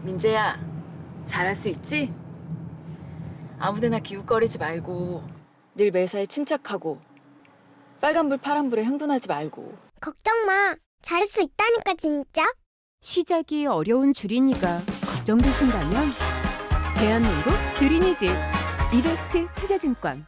민재야, 잘할 수 있지? 아무데나 기웃거리지 말고 늘 매사에 침착하고 빨간불 파란불에 흥분하지 말고. 걱정 마. 잘할 수 있다니까 진짜. 시작이 어려운 주린이가 걱정되신다면 대한민국 주린이집 이베스트 투자증권.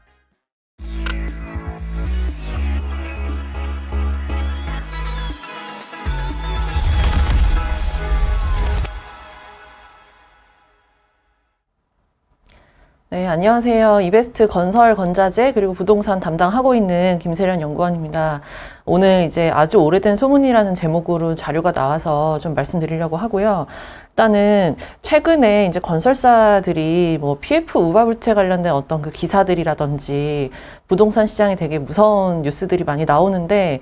네, 안녕하세요. 이베스트 건설 건자재 그리고 부동산 담당하고 있는 김세련 연구원입니다. 오늘 이제 아주 오래된 소문이라는 제목으로 자료가 나와서 좀 말씀드리려고 하고요. 일단은 최근에 이제 건설사들이 뭐 PF 우발부채 관련된 어떤 그 기사들이라든지 부동산 시장에 되게 무서운 뉴스들이 많이 나오는데,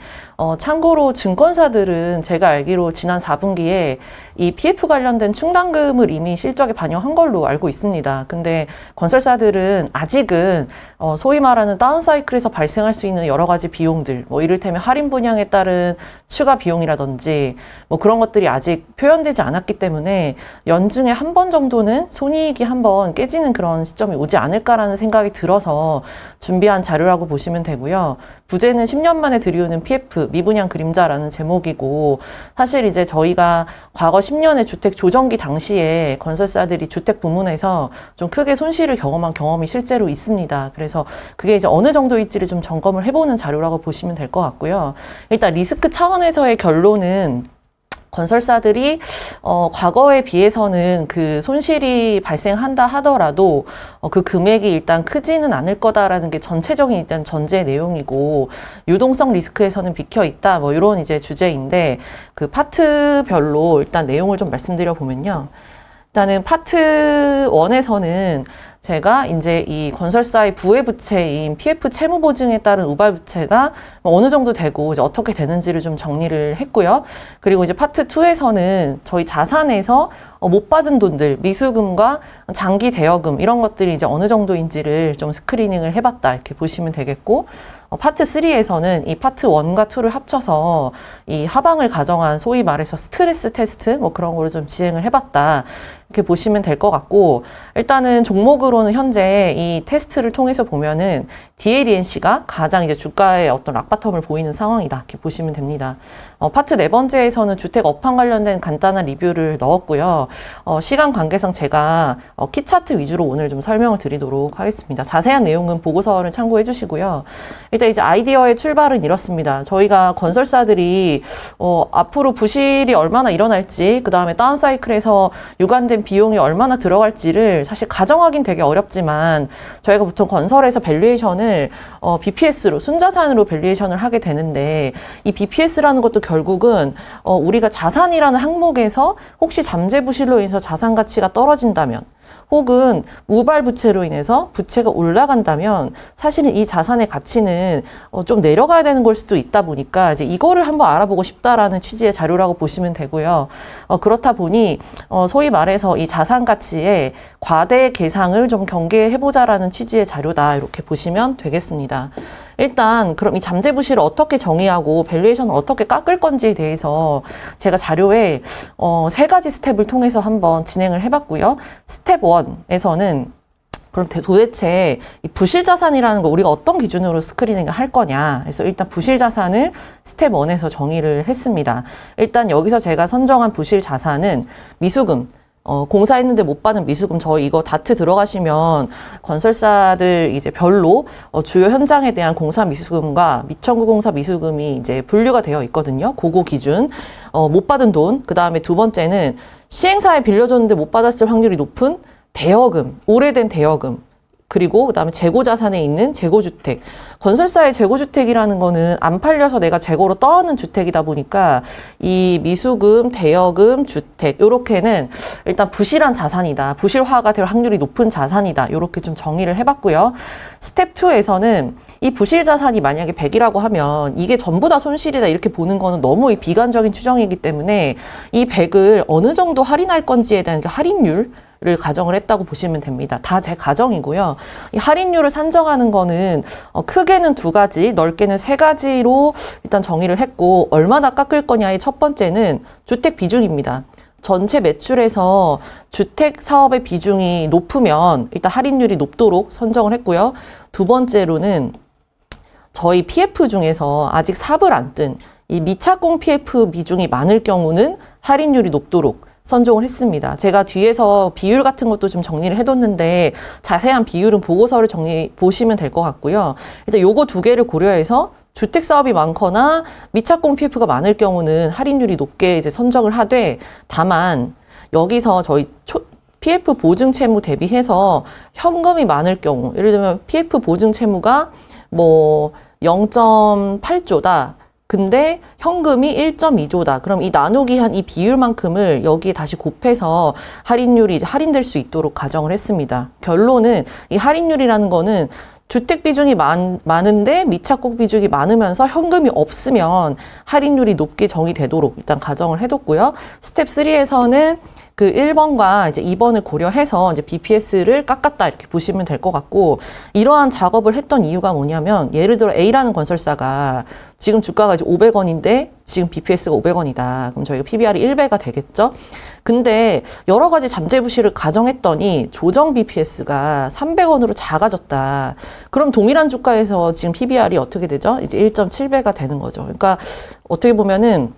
참고로 증권사들은 제가 알기로 지난 4분기에 이 PF 관련된 충당금을 이미 실적에 반영한 걸로 알고 있습니다. 근데 건설사들은 아직은 소위 말하는 다운사이클에서 발생할 수 있는 여러 가지 비용들, 뭐 이를테면 할인 분양에 따른 추가 비용이라든지 뭐 그런 것들이 아직 표현되지 않았기 때문에 연중에 한 번 정도는 손익이 한번 깨지는 그런 시점이 오지 않을까라는 생각이 들어서 준비한 자료라고 보시면 되고요. 부제는 10년 만에 들이오는 PF, 미분양 그림자라는 제목이고, 사실 이제 저희가 과거 10년의 주택 조정기 당시에 건설사들이 주택 부문에서 좀 크게 손실을 경험한 경험이 실제로 있습니다. 그래서 그게 이제 어느 정도일지를 좀 점검을 해보는 자료라고 보시면 될 것 같고요. 일단 리스크 차원에서의 결론은 건설사들이 과거에 비해서는 그 손실이 발생한다 하더라도 그 금액이 일단 크지는 않을 거다라는 게 전체적인 일단 전제 내용이고, 유동성 리스크에서는 비켜 있다, 뭐 이런 이제 주제인데, 그 파트별로 일단 내용을 좀 말씀드려 보면요. 일단은 파트 1에서는 제가 이제 이 건설사의 부회부채인 PF 채무보증에 따른 우발부채가 어느 정도 되고 이제 어떻게 되는지를 좀 정리를 했고요. 그리고 이제 파트 2에서는 저희 자산에서 못 받은 돈들, 미수금과 장기 대여금 이런 것들이 이제 어느 정도인지를 좀 스크리닝을 해봤다, 이렇게 보시면 되겠고, 파트 3에서는 이 파트 1과 2를 합쳐서 이 하방을 가정한 소위 말해서 스트레스 테스트 뭐 그런 거를 좀 진행을 해봤다, 이렇게 보시면 될 것 같고, 일단은 종목으로는 현재 이 테스트를 통해서 보면은 DLENC가 가장 이제 주가의 어떤 락바텀을 보이는 상황이다, 이렇게 보시면 됩니다. 파트 4번째에서는 주택 업황 관련된 간단한 리뷰를 넣었고요. 시간 관계상 제가 키 차트 위주로 오늘 좀 설명을 드리도록 하겠습니다. 자세한 내용은 보고서를 참고해 주시고요. 일단 이제 아이디어의 출발은 이렇습니다. 저희가 건설사들이 앞으로 부실이 얼마나 일어날지, 그 다음에 다운사이클에서 유관된 비용이 얼마나 들어갈지를 사실 가정하긴 되게 어렵지만, 저희가 보통 건설에서 밸류에이션을 BPS로, 순자산으로 밸류에이션을 하게 되는데, 이 BPS라는 것도 결국은 우리가 자산이라는 항목에서 혹시 잠재 부실로 인해서 자산 가치가 떨어진다면, 혹은 우발 부채로 인해서 부채가 올라간다면 사실은 이 자산의 가치는 좀 내려가야 되는 걸 수도 있다 보니까 이제 이거를 한번 알아보고 싶다라는 취지의 자료라고 보시면 되고요. 그렇다 보니 소위 말해서 이 자산 가치의 과대 계상을 좀 경계해보자라는 취지의 자료다, 이렇게 보시면 되겠습니다. 일단 그럼 이 잠재 부실을 어떻게 정의하고 밸류에이션을 어떻게 깎을 건지에 대해서 제가 자료에 3가지 스텝을 통해서 한번 진행을 해봤고요. 스텝 1에서는 그럼 도대체 이 부실 자산이라는 거 우리가 어떤 기준으로 스크리닝을 할 거냐. 그래서 일단 부실 자산을 스텝 1에서 정의를 했습니다. 일단 여기서 제가 선정한 부실 자산은 미수금, 공사했는데 못 받은 미수금, 저희 이거 다트 들어가시면 건설사들 이제 별로 주요 현장에 대한 공사 미수금과 미청구 공사 미수금이 이제 분류가 되어 있거든요. 그거 기준. 못 받은 돈. 그 다음에 두 번째는 시행사에 빌려줬는데 못 받았을 확률이 높은 대여금, 오래된 대여금. 그리고 그다음에 재고자산에 있는 재고주택. 건설사의 재고주택이라는 거는 안 팔려서 내가 재고로 떠오는 주택이다 보니까 이 미수금, 대여금, 주택 요렇게는 일단 부실한 자산이다, 부실화가 될 확률이 높은 자산이다, 요렇게 좀 정의를 해봤고요. 스텝 2에서는 이 부실 자산이 만약에 100이라고 하면 이게 전부 다 손실이다, 이렇게 보는 거는 너무 비관적인 추정이기 때문에 이 100을 어느 정도 할인할 건지에 대한 할인율 를 가정을 했다고 보시면 됩니다. 다 제 가정이고요. 이 할인율을 산정하는 거는 크게는 2가지, 넓게는 3가지로 일단 정의를 했고, 얼마나 깎을 거냐의 첫 번째는 주택 비중입니다. 전체 매출에서 주택 사업의 비중이 높으면 일단 할인율이 높도록 선정을 했고요. 두 번째로는 저희 PF 중에서 아직 삽을 안 뜬 이 미착공 PF 비중이 많을 경우는 할인율이 높도록 선정을 했습니다. 제가 뒤에서 비율 같은 것도 좀 정리를 해뒀는데 자세한 비율은 보고서를 보시면 될 것 같고요. 일단 요거 두 개를 고려해서 주택 사업이 많거나 미착공 PF가 많을 경우는 할인율이 높게 이제 선정을 하되, 다만 여기서 저희 PF 보증 채무 대비해서 현금이 많을 경우, 예를 들면 PF 보증 채무가 뭐 0.8조다. 근데 현금이 1.2조다. 그럼 이 나누기 한 이 비율만큼을 여기에 다시 곱해서 할인율이 이제 할인될 수 있도록 가정을 했습니다. 결론은 이 할인율이라는 거는 주택 비중이 많은데 미착공 비중이 많으면서 현금이 없으면 할인율이 높게 정의되도록 일단 가정을 해뒀고요. 스텝 3에서는 그 1번과 이제 2번을 고려해서 이제 BPS를 깎았다 이렇게 보시면 될 것 같고, 이러한 작업을 했던 이유가 뭐냐면, 예를 들어 A라는 건설사가 지금 주가가 이제 500원인데 지금 BPS가 500원이다. 그럼 저희가 PBR이 1배가 되겠죠? 근데 여러 가지 잠재부실을 가정했더니 조정 BPS가 300원으로 작아졌다. 그럼 동일한 주가에서 지금 PBR이 어떻게 되죠? 이제 1.7배가 되는 거죠. 그러니까 어떻게 보면은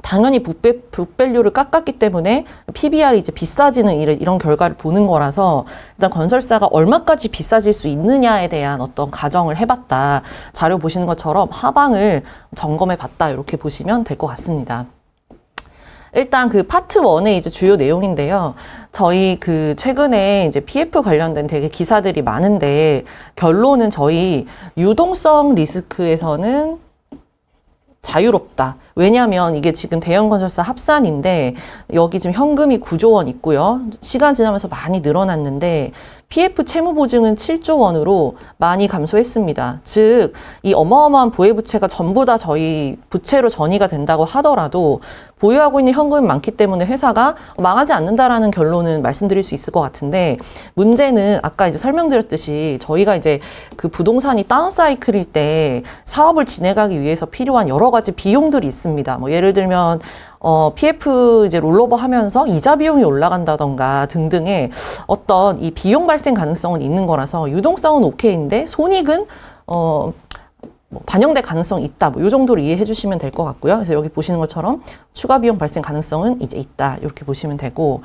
당연히 북밸류를 깎았기 때문에 PBR이 이제 비싸지는 이런 결과를 보는 거라서, 일단 건설사가 얼마까지 비싸질 수 있느냐에 대한 어떤 가정을 해봤다. 자료 보시는 것처럼 하방을 점검해 봤다. 이렇게 보시면 될 것 같습니다. 일단 그 파트 1의 이제 주요 내용인데요. 저희 그 최근에 이제 PF 관련된 되게 기사들이 많은데, 결론은 저희 유동성 리스크에서는 자유롭다. 왜냐하면 이게 지금 대형 건설사 합산인데 여기 지금 현금이 9조 원 있고요. 시간 지나면서 많이 늘어났는데 PF 채무 보증은 7조 원으로 많이 감소했습니다. 즉, 이 어마어마한 부채가 전부 다 저희 부채로 전이가 된다고 하더라도 보유하고 있는 현금이 많기 때문에 회사가 망하지 않는다라는 결론은 말씀드릴 수 있을 것 같은데, 문제는 아까 이제 설명드렸듯이 저희가 이제 그 부동산이 다운사이클일 때 사업을 진행하기 위해서 필요한 여러 가지 비용들이 있습니다. 뭐 예를 들면 PF 이제 롤오버 하면서 이자 비용이 올라간다던가 등등의 어떤 이 비용 발생 가능성은 있는 거라서 유동성은 오케이인데 손익은 뭐 반영될 가능성이 있다. 뭐 이 정도로 이해해 주시면 될 것 같고요. 그래서 여기 보시는 것처럼 추가 비용 발생 가능성은 이제 있다. 이렇게 보시면 되고,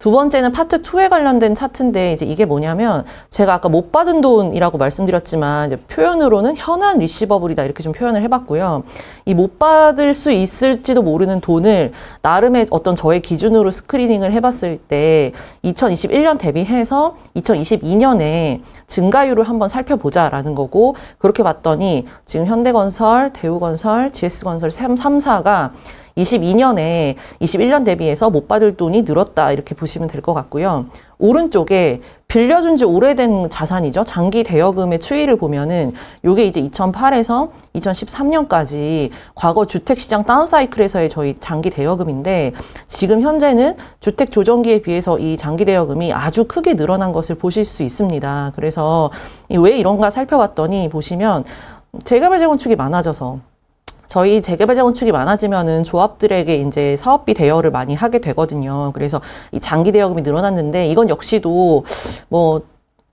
두 번째는 파트 2에 관련된 차트인데, 이제 이게 뭐냐면 제가 아까 못 받은 돈이라고 말씀드렸지만 이제 표현으로는 현안 리시버블이다 이렇게 좀 표현을 해봤고요. 이 못 받을 수 있을지도 모르는 돈을 나름의 어떤 저의 기준으로 스크리닝을 해봤을 때 2021년 대비해서 2022년에 증가율을 한번 살펴보자라는 거고, 그렇게 봤더니 지금 현대건설, 대우건설, GS건설 3사가 22년에 21년 대비해서 못 받을 돈이 늘었다 이렇게 보시면 될 것 같고요. 오른쪽에 빌려준 지 오래된 자산이죠. 장기 대여금의 추이를 보면은 요게 이제 2008에서 2013년까지 과거 주택시장 다운사이클에서의 저희 장기 대여금인데, 지금 현재는 주택 조정기에 비해서 이 장기 대여금이 아주 크게 늘어난 것을 보실 수 있습니다. 그래서 왜 이런가 살펴봤더니 보시면 재개발 재건축이 많아져서, 저희 재개발 재건축이 많아지면은 조합들에게 이제 사업비 대여를 많이 하게 되거든요. 그래서 이 장기 대여금이 늘어났는데, 이건 역시도 뭐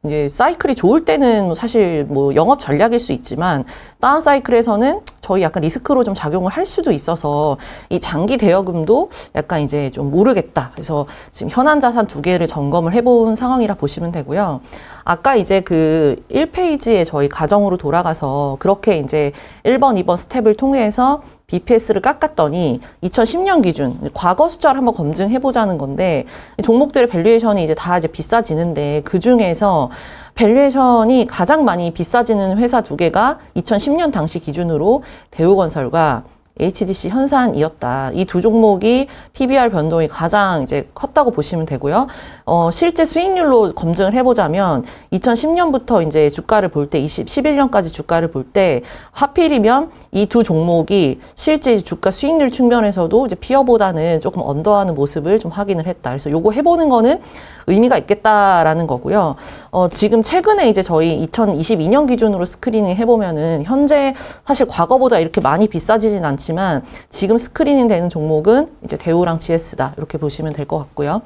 이제 사이클이 좋을 때는 사실 뭐 영업 전략일 수 있지만 다운 사이클에서는 저희 약간 리스크로 좀 작용을 할 수도 있어서 이 장기 대여금도 약간 이제 좀 모르겠다. 그래서 지금 현안 자산 두 개를 점검을 해본 상황이라 보시면 되고요. 아까 이제 그 1페이지에 저희 가정으로 돌아가서 그렇게 이제 1번, 2번 스텝을 통해서 BPS를 깎았더니 2010년 기준 과거 숫자를 한번 검증해보자는 건데, 종목들의 밸류에이션이 이제 다 이제 비싸지는데 그 중에서 밸류에이션이 가장 많이 비싸지는 회사 두 개가 2010년 당시 기준으로 대우건설과 HDC 현산이었다. 이 두 종목이 PBR 변동이 가장 이제 컸다고 보시면 되고요. 실제 수익률로 검증을 해보자면 2010년부터 이제 주가를 볼 때 11년까지 주가를 볼 때 하필이면 이 두 종목이 실제 주가 수익률 측면에서도 이제 피어보다는 조금 언더하는 모습을 좀 확인을 했다. 그래서 요거 해보는 거는 의미가 있겠다라는 거고요. 지금 최근에 이제 저희 2022년 기준으로 스크리닝 해보면은 현재 사실 과거보다 이렇게 많이 비싸지진 않지만 있지만 지금 스크리닝 되는 종목은 이제 대우랑 GS다. 이렇게 보시면 될 것 같고요.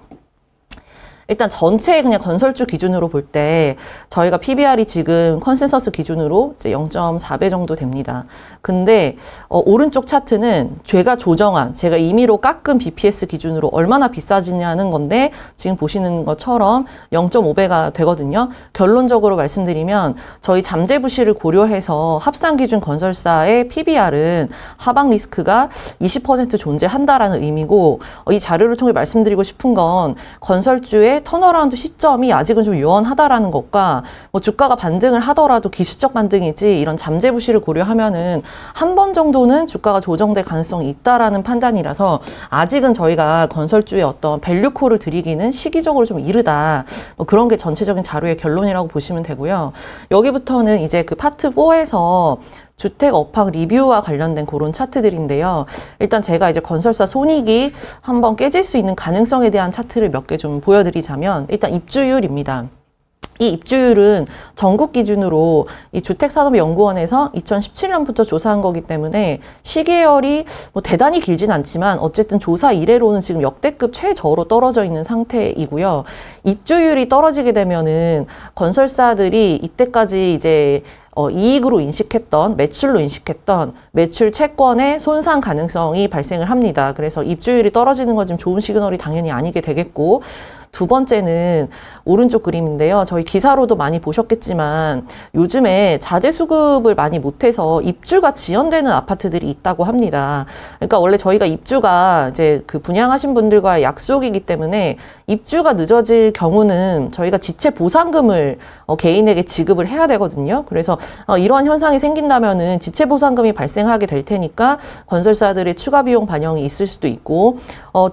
일단 전체 그냥 건설주 기준으로 볼 때 저희가 PBR이 지금 컨센서스 기준으로 이제 0.4배 정도 됩니다. 근데 오른쪽 차트는 제가 조정한, 제가 임의로 깎은 BPS 기준으로 얼마나 비싸지냐는 건데 지금 보시는 것처럼 0.5배가 되거든요. 결론적으로 말씀드리면 저희 잠재 부실을 고려해서 합산 기준 건설사의 PBR은 하방 리스크가 20% 존재한다라는 의미고, 이 자료를 통해 말씀드리고 싶은 건 건설주의 턴어라운드 시점이 아직은 좀 유연하다라는 것과 뭐 주가가 반등을 하더라도 기술적 반등이지 이런 잠재 부실을 고려하면은 한 번 정도는 주가가 조정될 가능성이 있다라는 판단이라서 아직은 저희가 건설주의 어떤 밸류콜을 드리기는 시기적으로 좀 이르다. 뭐 그런 게 전체적인 자료의 결론이라고 보시면 되고요. 여기부터는 이제 그 파트 4에서 주택 업황 리뷰와 관련된 그런 차트들인데요. 일단 제가 이제 건설사 손익이 한번 깨질 수 있는 가능성에 대한 차트를 몇 개 좀 보여드리자면, 일단 입주율입니다. 이 입주율은 전국 기준으로 이 주택산업연구원에서 2017년부터 조사한 거기 때문에 시계열이 뭐 대단히 길진 않지만 어쨌든 조사 이래로는 지금 역대급 최저로 떨어져 있는 상태이고요. 입주율이 떨어지게 되면은 건설사들이 이때까지 이제 이익으로 인식했던, 매출로 인식했던 매출 채권의 손상 가능성이 발생을 합니다. 그래서 입주율이 떨어지는 건 좀 좋은 시그널이 당연히 아니게 되겠고, 두 번째는 오른쪽 그림인데요. 저희 기사로도 많이 보셨겠지만 요즘에 자재 수급을 많이 못해서 입주가 지연되는 아파트들이 있다고 합니다. 그러니까 원래 저희가 입주가 이제 그 분양하신 분들과의 약속이기 때문에 입주가 늦어질 경우는 저희가 지체 보상금을 개인에게 지급을 해야 되거든요. 그래서 이러한 현상이 생긴다면은 지체 보상금이 발생하게 될 테니까 건설사들의 추가 비용 반영이 있을 수도 있고,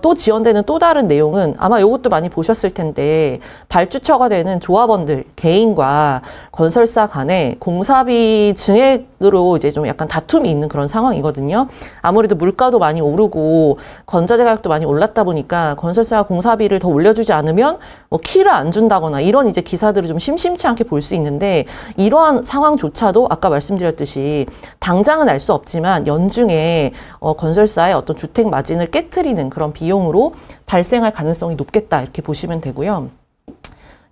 또 지연되는 또 다른 내용은 아마 이것도 많이 보셨을 텐데, 발주처가 되는 조합원들, 개인과 건설사 간에 공사비 증액으로 이제 좀 약간 다툼이 있는 그런 상황이거든요. 아무래도 물가도 많이 오르고 건자재 가격도 많이 올랐다 보니까 건설사가 공사비를 더 올려주지 않으면 뭐 키를 안 준다거나 이런 이제 기사들을 좀 심심치 않게 볼 수 있는데, 이러한 상황조차도 아까 말씀드렸듯이 당장은 알 수 없지만 연중에 건설사의 어떤 주택 마진을 깨트리는 그런 비용으로 발생할 가능성이 높겠다, 이렇게 보시면 되고요.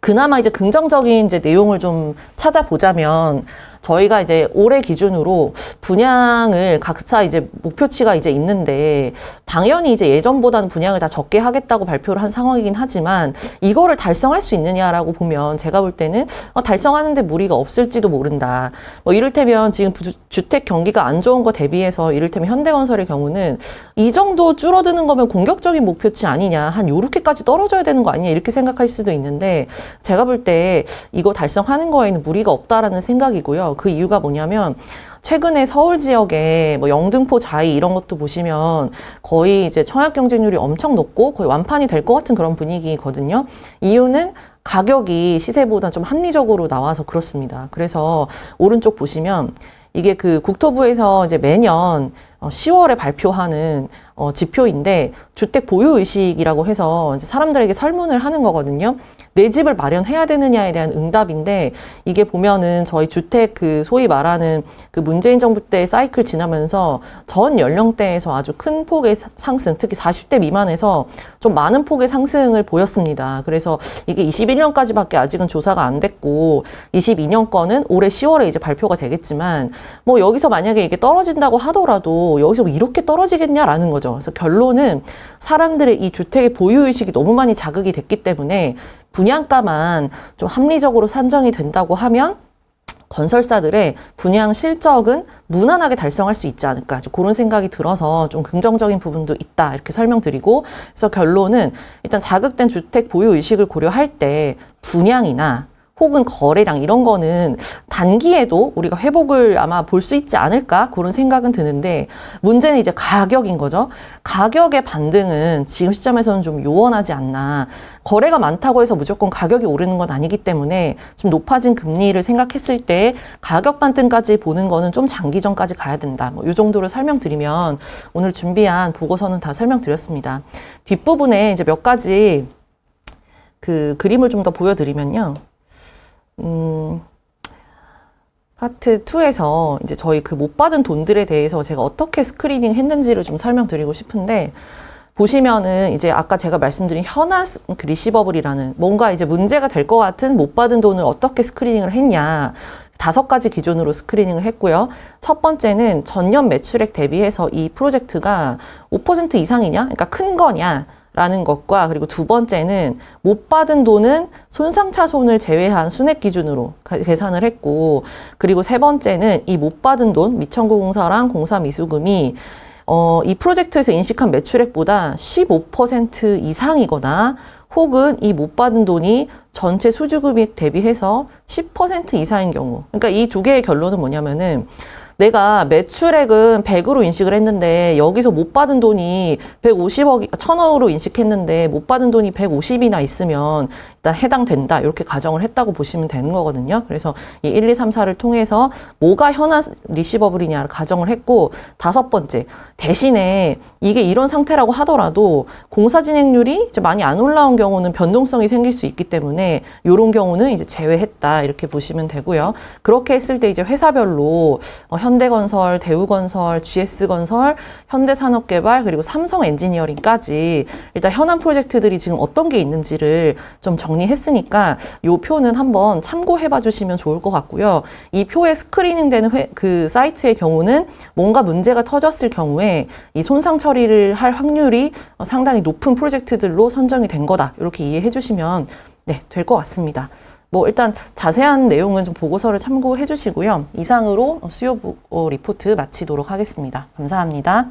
그나마 이제 긍정적인 이제 내용을 좀 찾아보자면, 저희가 이제 올해 기준으로 분양을 각자 이제 목표치가 이제 있는데, 당연히 이제 예전보다는 분양을 다 적게 하겠다고 발표를 한 상황이긴 하지만 이거를 달성할 수 있느냐라고 보면 제가 볼 때는 달성하는데 무리가 없을지도 모른다. 뭐 이를테면 지금 주택 경기가 안 좋은 거 대비해서 이를테면 현대건설의 경우는 이 정도 줄어드는 거면 공격적인 목표치 아니냐, 한 요렇게까지 떨어져야 되는 거 아니냐, 이렇게 생각할 수도 있는데, 제가 볼 때 이거 달성하는 거에는 무리가 없다라는 생각이고요. 그 이유가 뭐냐면 최근에 서울 지역에 뭐 영등포, 자이 이런 것도 보시면 거의 이제 청약 경쟁률이 엄청 높고 거의 완판이 될 것 같은 그런 분위기거든요. 이유는 가격이 시세보다 좀 합리적으로 나와서 그렇습니다. 그래서 오른쪽 보시면 이게 그 국토부에서 이제 매년 10월에 발표하는 지표인데, 주택 보유 의식이라고 해서 이제 사람들에게 설문을 하는 거거든요. 내 집을 마련해야 되느냐에 대한 응답인데, 이게 보면은 저희 주택 그 소위 말하는 그 문재인 정부 때 사이클 지나면서 전 연령대에서 아주 큰 폭의 상승, 특히 40대 미만에서 좀 많은 폭의 상승을 보였습니다. 그래서 이게 21년까지밖에 아직은 조사가 안 됐고 22년 거는 올해 10월에 이제 발표가 되겠지만, 뭐 여기서 만약에 이게 떨어진다고 하더라도 여기서 뭐 이렇게 떨어지겠냐라는 거죠. 그래서 결론은 사람들의 이 주택의 보유의식이 너무 많이 자극이 됐기 때문에 분양가만 좀 합리적으로 산정이 된다고 하면 건설사들의 분양 실적은 무난하게 달성할 수 있지 않을까, 그런 생각이 들어서 좀 긍정적인 부분도 있다, 이렇게 설명드리고, 그래서 결론은 일단 자극된 주택 보유 의식을 고려할 때 분양이나 혹은 거래량 이런 거는 단기에도 우리가 회복을 아마 볼 수 있지 않을까, 그런 생각은 드는데, 문제는 이제 가격인 거죠. 가격의 반등은 지금 시점에서는 좀 요원하지 않나. 거래가 많다고 해서 무조건 가격이 오르는 건 아니기 때문에 좀 높아진 금리를 생각했을 때 가격 반등까지 보는 거는 좀 장기전까지 가야 된다. 뭐 이 정도로 설명드리면 오늘 준비한 보고서는 다 설명드렸습니다. 뒷부분에 이제 몇 가지 그 그림을 좀 더 보여드리면요. 파트 2에서 이제 저희 그 못 받은 돈들에 대해서 제가 어떻게 스크리닝 했는지를 좀 설명드리고 싶은데, 보시면은 이제 아까 제가 말씀드린 현안 리시버블이라는 뭔가 이제 문제가 될 것 같은 못 받은 돈을 어떻게 스크리닝을 했냐. 5가지 기준으로 스크리닝을 했고요. 첫 번째는 전년 매출액 대비해서 이 프로젝트가 5% 이상이냐? 그러니까 큰 거냐? 라는 것과, 그리고 두 번째는 못 받은 돈은 손상차손을 제외한 순액 기준으로 계산을 했고, 그리고 세 번째는 이 못 받은 돈, 미청구 공사랑 공사 미수금이 이 프로젝트에서 인식한 매출액보다 15% 이상이거나, 혹은 이 못 받은 돈이 전체 수주금액 대비해서 10% 이상인 경우. 그러니까 이 두 개의 결론은 뭐냐면은, 내가 매출액은 100으로 인식을 했는데 여기서 못 받은 돈이 150억, 1000억으로 인식했는데 못 받은 돈이 150이나 있으면 일단 해당된다. 이렇게 가정을 했다고 보시면 되는 거거든요. 그래서 이 1, 2, 3, 4를 통해서 뭐가 현안 리시버블이냐를 가정을 했고, 5번째, 대신에 이게 이런 상태라고 하더라도 공사 진행률이 이제 많이 안 올라온 경우는 변동성이 생길 수 있기 때문에 이런 경우는 이제 제외했다. 이렇게 보시면 되고요. 그렇게 했을 때 이제 회사별로 현대건설, 대우건설, GS건설, 현대산업개발, 그리고 삼성엔지니어링까지 일단 현안 프로젝트들이 지금 어떤 게 있는지를 좀 정리했으니까 이 표는 한번 참고해봐 주시면 좋을 것 같고요. 이 표에 스크리닝 되는 그 사이트의 경우는 뭔가 문제가 터졌을 경우에 이 손상 처리를 할 확률이 상당히 높은 프로젝트들로 선정이 된 거다. 이렇게 이해해 주시면 네, 될 것 같습니다. 뭐 일단 자세한 내용은 좀 보고서를 참고해 주시고요. 이상으로 수요 리포트 마치도록 하겠습니다. 감사합니다.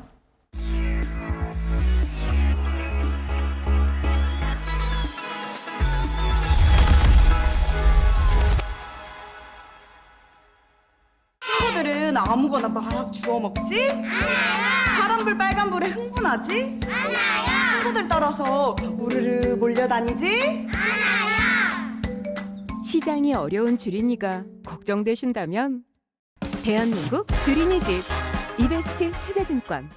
친구들은 아무거나 막 주워 먹지? 파란불 빨간불에 흥분하지? 친구들 따라서 우르르 몰려다니지? 시장이 어려운 주린이가 걱정되신다면 대한민국 주린이 집 이베스트 투자증권